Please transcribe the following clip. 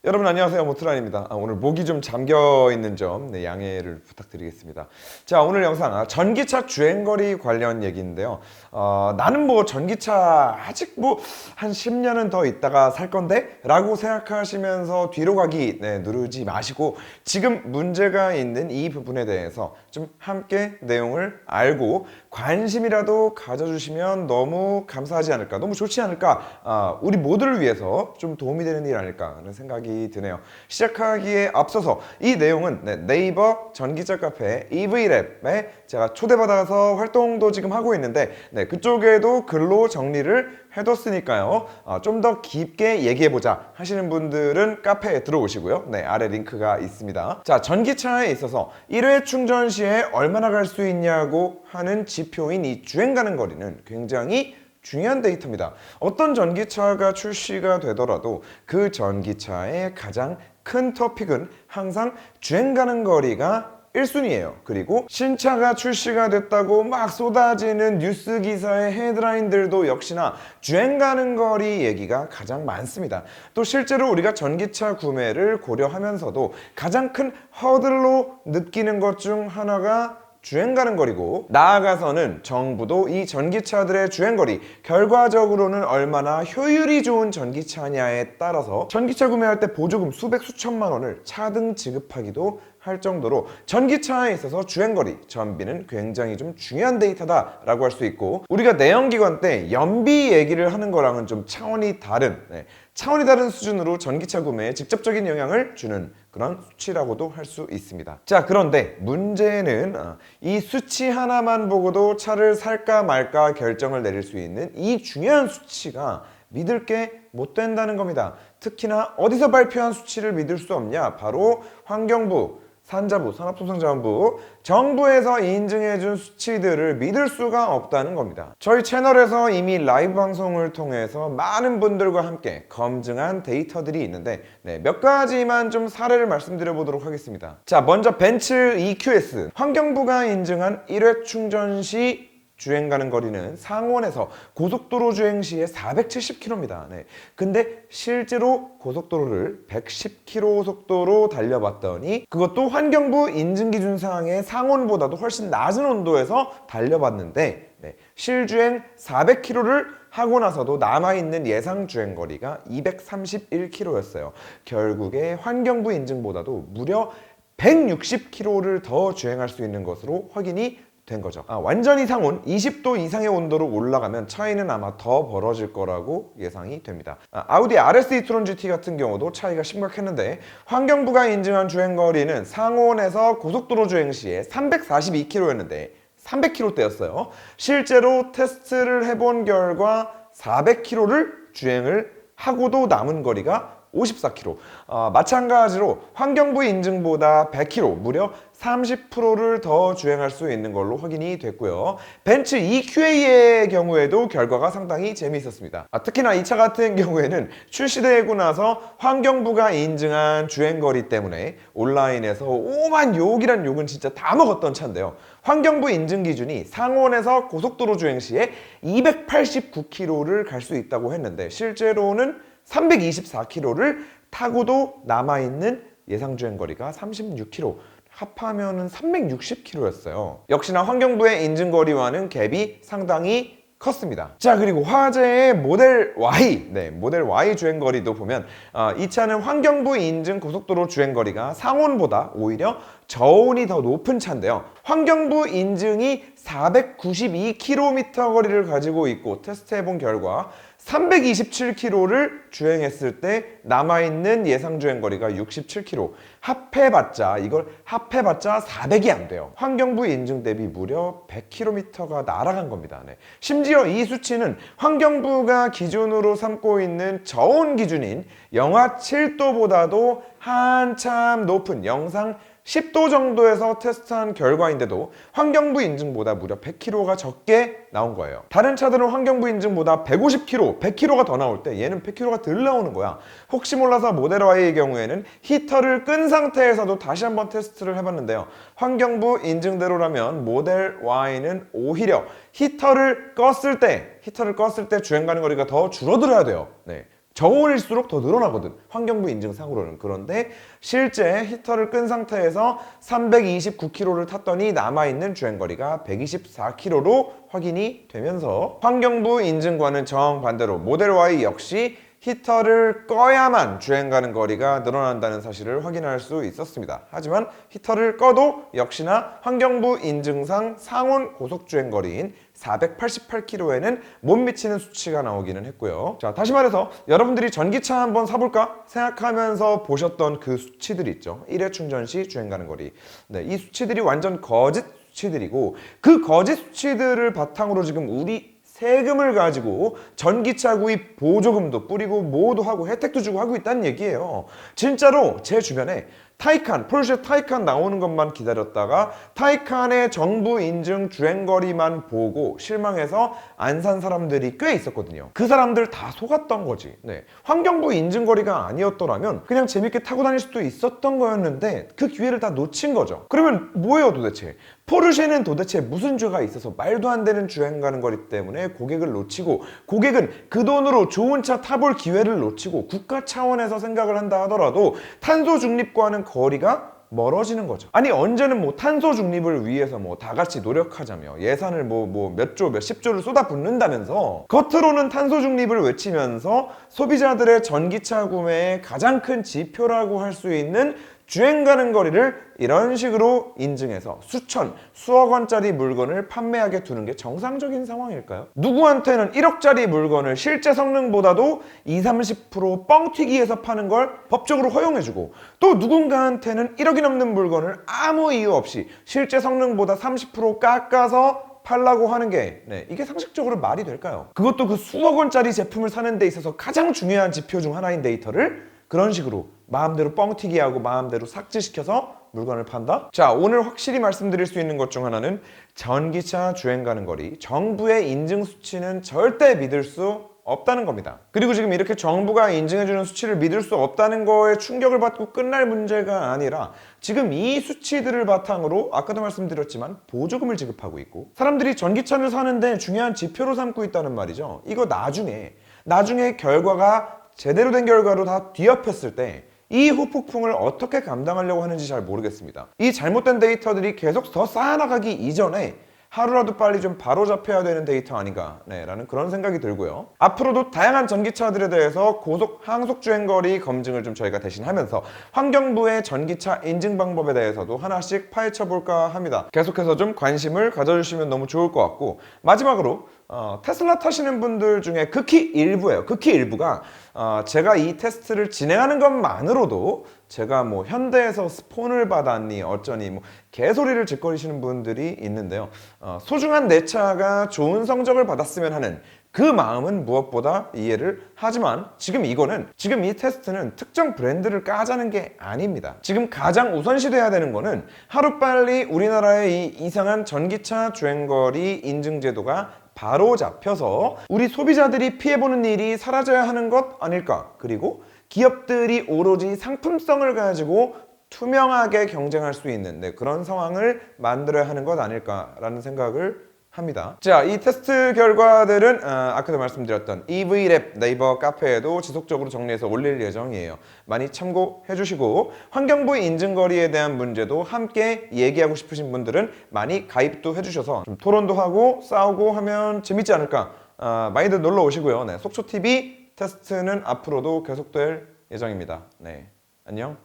여러분 안녕하세요, 모트란입니다. 오늘 목이 좀 잠겨 있는 점 양해를 부탁드리겠습니다. 자, 오늘 영상 전기차 주행거리 관련 얘기인데요. 나는 뭐 전기차 아직 뭐 한 10년은 더 있다가 살 건데 라고 생각하시면서 뒤로 가기 누르지 마시고, 지금 문제가 있는 이 부분에 대해서 좀 함께 내용을 알고 관심이라도 가져주시면 너무 감사하지 않을까, 너무 좋지 않을까, 우리 모두를 위해서 좀 도움이 되는 일 아닐까 하는 생각이 드네요. 시작하기에 앞서서 이 내용은 네이버 전기차 카페 EV랩에 제가 초대받아서 활동도 지금 하고 있는데, 그쪽에도 글로 정리를 해뒀으니까요. 좀 더 깊게 얘기해보자 하시는 분들은 카페에 들어오시고요. 아래 링크가 있습니다. 자, 전기차에 있어서 1회 충전 시에 얼마나 갈 수 있냐고 하는 지표인 이 주행 가는 거리는 굉장히 중요한 데이터입니다. 어떤 전기차가 출시가 되더라도 그 전기차의 가장 큰 토픽은 항상 주행 가는 거리가 1순위예요. 그리고 신차가 출시가 됐다고 막 쏟아지는 뉴스 기사의 헤드라인들도 역시나 주행 가는 거리 얘기가 가장 많습니다. 또 실제로 우리가 전기차 구매를 고려하면서도 가장 큰 허들로 느끼는 것 중 하나가 주행 가는 거리고, 나아가서는 정부도 이 전기차들의 주행거리, 결과적으로는 얼마나 효율이 좋은 전기차냐에 따라서 전기차 구매할 때 보조금 수백 수천만 원을 차등 지급하기도 할 정도로 전기차에 있어서 주행거리, 전비는 굉장히 좀 중요한 데이터다라고 할 수 있고, 우리가 내연기관 때 연비 얘기를 하는 거랑은 좀 차원이 다른 수준으로 전기차 구매에 직접적인 영향을 주는 그런 수치라고도 할 수 있습니다. 자, 그런데 문제는 이 수치 하나만 보고도 차를 살까 말까 결정을 내릴 수 있는 이 중요한 수치가 믿을 게 못 된다는 겁니다. 특히나 어디서 발표한 수치를 믿을 수 없냐? 바로 환경부, 산자부, 산업통상자원부, 정부에서 인증해준 수치들을 믿을 수가 없다는 겁니다. 저희 채널에서 이미 라이브 방송을 통해서 많은 분들과 함께 검증한 데이터들이 있는데, 몇 가지만 좀 사례를 말씀드려 보도록 하겠습니다. 자, 먼저 벤츠 EQS, 환경부가 인증한 1회 충전 시 주행 가는 거리는 상온에서 고속도로 주행 시에 470km입니다. 근데 실제로 고속도로를 110km 속도로 달려봤더니, 그것도 환경부 인증 기준 사항의 상온보다도 훨씬 낮은 온도에서 달려봤는데, 실주행 400km를 하고 나서도 남아있는 예상 주행거리가 231km였어요. 결국에 환경부 인증보다도 무려 160km를 더 주행할 수 있는 것으로 확인이 된 거죠. 완전히 상온 20도 이상의 온도로 올라가면 차이는 아마 더 벌어질 거라고 예상이 됩니다. 아우디 RS e-tron GT 같은 경우도 차이가 심각했는데, 환경부가 인증한 주행거리는 상온에서 고속도로 주행 시에 342km였는데 300km대였어요. 실제로 테스트를 해본 결과 400km를 주행을 하고도 남은 거리가 54km. 마찬가지로 환경부 인증보다 100km, 무려 30%를 더 주행할 수 있는 걸로 확인이 됐고요. 벤츠 EQA의 경우에도 결과가 상당히 재미있었습니다. 특히나 이 차 같은 경우에는 출시되고 나서 환경부가 인증한 주행거리 때문에 온라인에서 오만 욕이란 욕은 진짜 다 먹었던 차인데요. 환경부 인증 기준이 상온에서 고속도로 주행 시에 289km를 갈 수 있다고 했는데, 실제로는 324km를 타고도 남아있는 예상 주행거리가 36km, 합하면은 360km였어요. 역시나 환경부의 인증거리와는 갭이 상당히 컸습니다. 자, 그리고 화제의 모델 Y, 모델 Y 주행거리도 보면 이 차는 환경부 인증 고속도로 주행거리가 상온보다 오히려 저온이 더 높은 차인데요. 환경부 인증이 492km 거리를 가지고 있고, 테스트해본 결과 327km를 주행했을 때 남아있는 예상 주행거리가 67km. 이걸 합해봤자 400이 안 돼요. 환경부 인증 대비 무려 100km가 날아간 겁니다. 심지어 이 수치는 환경부가 기준으로 삼고 있는 저온 기준인 영하 7도보다도 한참 높은 영상 10도 정도에서 테스트한 결과인데도 환경부 인증보다 무려 100km가 적게 나온 거예요. 다른 차들은 환경부 인증보다 150km, 100km가 더 나올 때 얘는 100km가 덜 나오는 거야. 혹시 몰라서 모델 Y의 경우에는 히터를 끈 상태에서도 다시 한번 테스트를 해봤는데요. 환경부 인증대로라면 모델 Y는 오히려 히터를 껐을 때 주행 가는 거리가 더 줄어들어야 돼요. 저온일수록 더 늘어나거든, 환경부 인증상으로는. 그런데 실제 히터를 끈 상태에서 329km를 탔더니 남아있는 주행거리가 124km로 확인이 되면서 환경부 인증과는 정반대로 모델 Y 역시 히터를 꺼야만 주행 가는 거리가 늘어난다는 사실을 확인할 수 있었습니다. 하지만 히터를 꺼도 역시나 환경부 인증상 상온 고속주행거리인 488km에는 못 미치는 수치가 나오기는 했고요. 자, 다시 말해서 여러분들이 전기차 한번 사볼까 생각하면서 보셨던 그 수치들 있죠. 1회 충전 시 주행 가는 거리. 네, 이 수치들이 완전 거짓 수치들이고, 그 거짓 수치들을 바탕으로 지금 우리 세금을 가지고 전기차 구입 보조금도 뿌리고 뭐도 하고 혜택도 주고 하고 있다는 얘기예요. 진짜로 제 주변에 타이칸, 포르쉐 타이칸 나오는 것만 기다렸다가 타이칸의 정부 인증 주행거리만 보고 실망해서 안 산 사람들이 꽤 있었거든요. 그 사람들 다 속았던 거지. 네. 환경부 인증거리가 아니었더라면 그냥 재밌게 타고 다닐 수도 있었던 거였는데 그 기회를 다 놓친 거죠. 그러면 뭐예요 도대체? 포르쉐는 도대체 무슨 죄가 있어서 말도 안 되는 주행 가는 거리 때문에 고객을 놓치고, 고객은 그 돈으로 좋은 차 타볼 기회를 놓치고, 국가 차원에서 생각을 한다 하더라도 탄소 중립과는 거리가 멀어지는 거죠. 아니, 언제는 뭐 탄소 중립을 위해서 뭐 다 같이 노력하자며 예산을 몇 조, 몇십 조를 쏟아붓는다면서 겉으로는 탄소 중립을 외치면서 소비자들의 전기차 구매의 가장 큰 지표라고 할 수 있는 주행 가는 거리를 이런 식으로 인증해서 수천, 수억 원짜리 물건을 판매하게 두는 게 정상적인 상황일까요? 누구한테는 1억짜리 물건을 실제 성능보다도 20-30% 뻥튀기해서 파는 걸 법적으로 허용해주고, 또 누군가한테는 1억이 넘는 물건을 아무 이유 없이 실제 성능보다 30% 깎아서 팔라고 하는 게, 이게 상식적으로 말이 될까요? 그것도 그 수억 원짜리 제품을 사는 데 있어서 가장 중요한 지표 중 하나인 데이터를 그런 식으로 마음대로 뻥튀기하고 마음대로 삭제시켜서 물건을 판다? 자, 오늘 확실히 말씀드릴 수 있는 것 중 하나는 전기차 주행 가는 거리, 정부의 인증 수치는 절대 믿을 수 없다는 겁니다. 그리고 지금 이렇게 정부가 인증해주는 수치를 믿을 수 없다는 거에 충격을 받고 끝날 문제가 아니라, 지금 이 수치들을 바탕으로 아까도 말씀드렸지만 보조금을 지급하고 있고, 사람들이 전기차를 사는데 중요한 지표로 삼고 있다는 말이죠. 이거 나중에 결과가 제대로 된 결과로 다 뒤엎였을 때 이 후폭풍을 어떻게 감당하려고 하는지 잘 모르겠습니다. 이 잘못된 데이터들이 계속 더 쌓아나가기 이전에 하루라도 빨리 좀 바로잡혀야 되는 데이터 아닌가, 라는 그런 생각이 들고요. 앞으로도 다양한 전기차들에 대해서 고속, 항속 주행거리 검증을 좀 저희가 대신하면서 환경부의 전기차 인증 방법에 대해서도 하나씩 파헤쳐볼까 합니다. 계속해서 좀 관심을 가져주시면 너무 좋을 것 같고, 마지막으로 테슬라 타시는 분들 중에 극히 일부예요. 극히 일부가 제가 이 테스트를 진행하는 것만으로도 제가 뭐 현대에서 스폰을 받았니 어쩌니 뭐 개소리를 짓거리시는 분들이 있는데요. 소중한 내 차가 좋은 성적을 받았으면 하는 그 마음은 무엇보다 이해를 하지만, 지금 이 테스트는 특정 브랜드를 까자는 게 아닙니다. 지금 가장 우선시돼야 되는 거는 하루빨리 우리나라의 이 이상한 전기차 주행거리 인증 제도가 바로 잡혀서 우리 소비자들이 피해보는 일이 사라져야 하는 것 아닐까. 그리고 기업들이 오로지 상품성을 가지고 투명하게 경쟁할 수 있는 그런 상황을 만들어야 하는 것 아닐까라는 생각을 합니다. 자, 이 테스트 결과들은 아까도 말씀드렸던 EV랩 네이버 카페에도 지속적으로 정리해서 올릴 예정이에요. 많이 참고해 주시고, 환경부 인증거리에 대한 문제도 함께 얘기하고 싶으신 분들은 많이 가입도 해주셔서 좀 토론도 하고 싸우고 하면 재밌지 않을까, 많이들 놀러 오시고요. 속초TV 테스트는 앞으로도 계속될 예정입니다. 안녕.